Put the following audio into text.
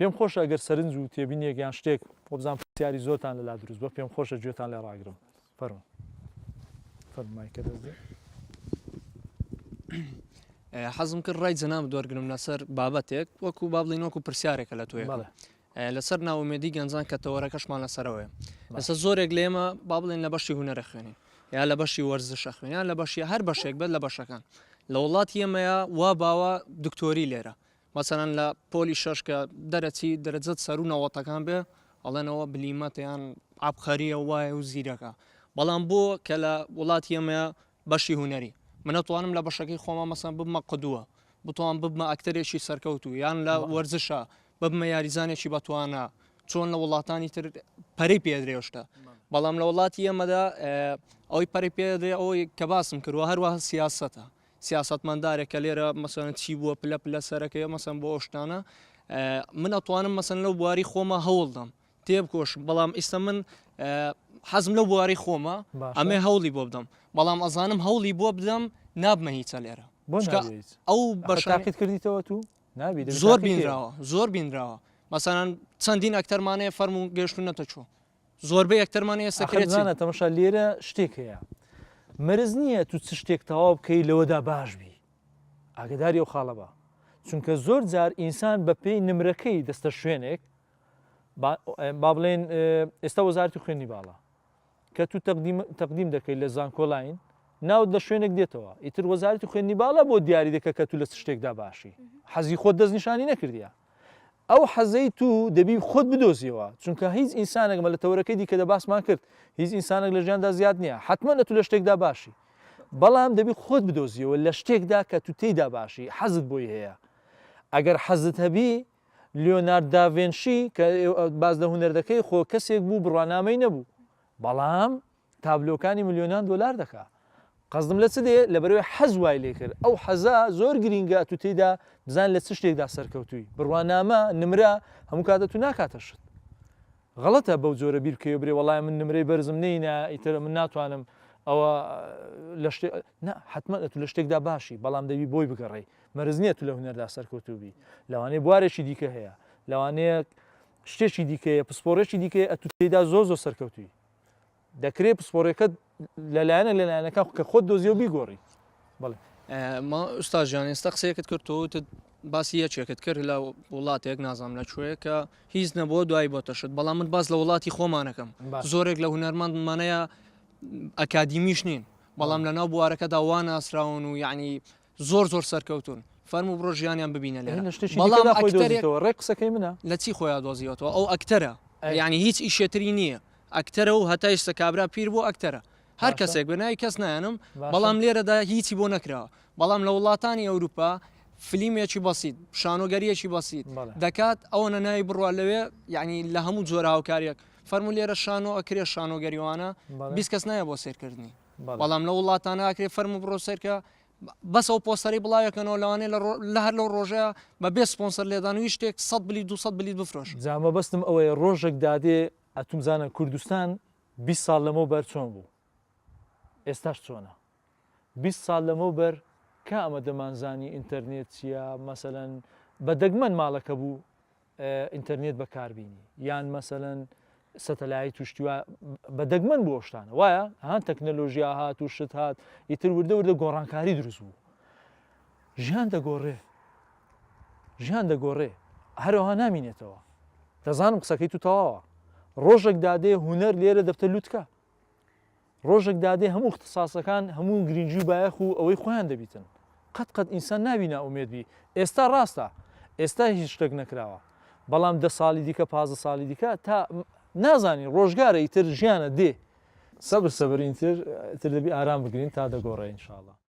پێم خۆشە ئەگەر سەرنج و تێبینیەک یان شتێک بۆ بزانم پرسیاری زۆرتان لەلا دروست بە پێم خۆشە گوێتان لێ ڕاگرم فەرموو فەرمایکە دەست حەزم کرد ڕای جەناب دووەرگرم لەسەر بابەتێک وەکو با بڵین وەکو پرسیارێکە لە تۆیە لەسەر ناومێدی گەنجان کە تەوەرەکەشمان لەسەرەوەیە لەسەر زۆرێک لێمە با بڵێن لە بەشی هونەرە خوێنین یا لە بەشی وەرزشە خوێن یان لە بەشی هەر بەشێک بێت لە بەشەکان لە وڵاتی ئێمەیە وا باوە دکتۆری لێرە مەسەرەن لە پۆلی شەش کە دەرەچی دەرەجەت سەر و نەوەتەکان بێ ئەڵێنەوە بلیمەتیان ئابخەریە وایە و زیرەکە بەڵام بۆ کە لە وڵاتی ئێمەیە بەشی هونەری من نەتوانم لە بەشەکەی خۆمە مەسەن ببمە قدووە بتوان ببمە ئەکتەرێکی سەرکەوتو یان لە وەرزشە ببمە یاریزانێکی بەتوانە چۆن لە وڵاتانی تر پەرەی پێدرێشتە بەڵام لە وڵاتی ئێمەدا ئەوەی پەرەی پێدرێ ئەوەی کە باسم کردووە هەروەها سیاسەتە سیاسەتمەندارێک کە لێرە مەسەن چی بووە پلە پلە سەرەکەی مەسەن بۆ ئەوشتانە من ئەتوانم مەسەن لەو بواری خۆمە هەوڵدەم تێبکۆشم بەڵام ئێستا من حەزم لەو بواری خۆمە ئەمێ هەوڵی بۆ بدەم بەڵام ئەزانم هەوڵی بۆ بدەم نابمە هیچە لێرە ئەو بەشاقیت کردیتەوە تو زۆر بینراوە زۆر بینراوە مەسەن چەندین ئەکتەرمانەیە فەرم و گەشتونەتە چۆ زۆربەی ئەکتەرمانەیە سەکرێتزانە تەماشا لێرە شتێک هەیە مەرز نییە تو چ شتێک تەواو بکەی لەوەدا باش بی ئاگداری ئەو خاڵە بە چونکە زۆر جار ئینسان بە پێی نمرەکەی دەستە شوێنێک با بڵێن ئێستا وەزارەتی خوێنی باڵا کە تو تەقدیم دەکەی لە زانکۆلاین ناوت لە شوێنێک دێتەوە ئیتر وەزارەتی خوێنی باڵا بۆ دیاری دەکە کە تو لە شتێکدا باشی حەزی خۆت دەست نیشانی نەکردیە ئەو حەزەی تو دەبی خۆت بدۆزیەوە چونکە هیچ ئینسانێک مە لە تەورەکەی دیکە دە باسمان کرد هیچ ئینسانێک لە ژیاندا زیاد نییە حتممە لە تو لە شتێکدا باشی بەڵام دەبی خۆت بدۆزیەوە لە شتێکدا کە تو تێیدا باشی حەزت بۆی هەیە ئەگەر حەزت هەبی لیۆنارد داڤێنشی کە باز لە هونەردەکەی خۆ کەسێک بوو بڕوانامەی نەبوو بەڵام تابلۆکانی ملیۆنان دۆلار دەکا قەزدم لە چ دێ لە بەرەوەی حەز وای لێ کرد ئەو حەزا زۆر گرینگە تو تێیدا بزان لە چ شتێکدا سەرکەوتووی بڕوانامە نمرە هەموو کاتە تو ناکاتەشت غەڵەتە بەو جۆرە بیر بکەوێ برێ وەڵای من نمرەی بەرزم نینە ئیتر من ناتوانم ئەوە لە حتممە تو لە شتێکدا باشی بەڵام دەبی بۆی بگەڕێی مەرز نییە تو لە هونەردا سەرکەوتوبی لەوانەیە بوارێکی دیکە هەیە لەوانەیە شتێکی دیکەیە پسپۆڕێکی دیکەیە ئە تو تێیدا زۆر زۆر سەرکەوتوی دەکرێت پسپۆڕەکەت لەلایەنە لەلایەنەکە کە خۆت دۆزیە و بیگۆڕی بڵێ ما ئوستاژیان ئێستا قسەیەکت کردەوە باسی یەکێکت کرد لە وڵاتێک نازانم لەکوێیە کە هیچ نەبووە دوای بۆتەشت بەڵام من باز لە وڵاتی خۆمانەکەم زۆرێک لە هونەرمەندمانەیە ئەکادیمیش نین بەڵام لەناو بوارەکەدا وان ئاسراون و یعنی زۆر زۆر سەرکەوتون فەرموو بڕۆ ژیانیان ببینە لێرە بەڵام ڕێک قسەکەی منە لە چی خۆیان دۆزیەوەەوە ئەو ئەکتەرە یعنی هیچ ئیشێتری نییە ئەکتەرە و هەتا ئێستا کابرا پیر بۆ ئەکتەرە هەر کەسێک بنای کەس نایەنم بەڵام لێرەدا هیچی بۆ نەکراوە بەڵام لە وڵاتانی ئەوروپا فلیمێکی بەسییت شانۆگەریەکی بەسییت دەکات ئەوە نەناوی بڕوا لەوێ یعنی لە هەموو جۆرە هاوکاریەک فەرمو لێرە شانۆ ئەکرێ شانۆگەریوانە بیست کەس نایە بۆ سێرکردنی بەڵام لە وڵاتانە ئاکرێ فەرمو بڕۆ سێرکە بەس ئەو پۆستەری بڵاوەکەنەوە لەوانێ لە هەر لەو ڕۆژەیە بە بێ سپۆنسەر لێدانوی شتێک 100 بلیت 200 بلیت بفرۆش جامە بەستم ئەوەیە ڕۆژێک دادێ ئەتومزانە کوردستان 20 ساڵ لەمەوە بەر چۆن بوو ئێستاش چۆنە 20 ساڵ لەمەوە بەر کە ئەمە دەمانزانی ئینتەرنێت چیە مەسەلەن بە دەگمەن ماڵەکە بوو ئینتەرنێت بەکاربیینی یان مەسەلەن سەتەلای توشتیوە بە دەگمەن بۆ شتانە وایە هەان تەکنەلۆژیا هات و شت هات ئیتر وردە وردە گۆڕانکاری دروست بوو ژیان دەگۆڕێ ژیان دەگۆڕێ هەروەها نامینێتەوە دەزانم قسەکەی تو تەواوە ڕۆژێک دادێ هونەر لێرە دەبتە لوتکە ڕۆژێک دادێ هەموو اختصاسەکان هەموو گرنگی و بایەخ و ئەوەی خۆیان دەبیتن قەت ئینسان نابینە ئومێدبی ئێستا ڕاستە ئێستا هیچ شتێک نەکراوە بەڵام 10 ساڵی دیکە 15 ساڵی دیکە تا نازانی ڕۆژگارە ئیتر ژیانە دێ سەبر سەبرین تر دەبی ئارام بگرین تا دەگۆڕێ ئینشاڵڵا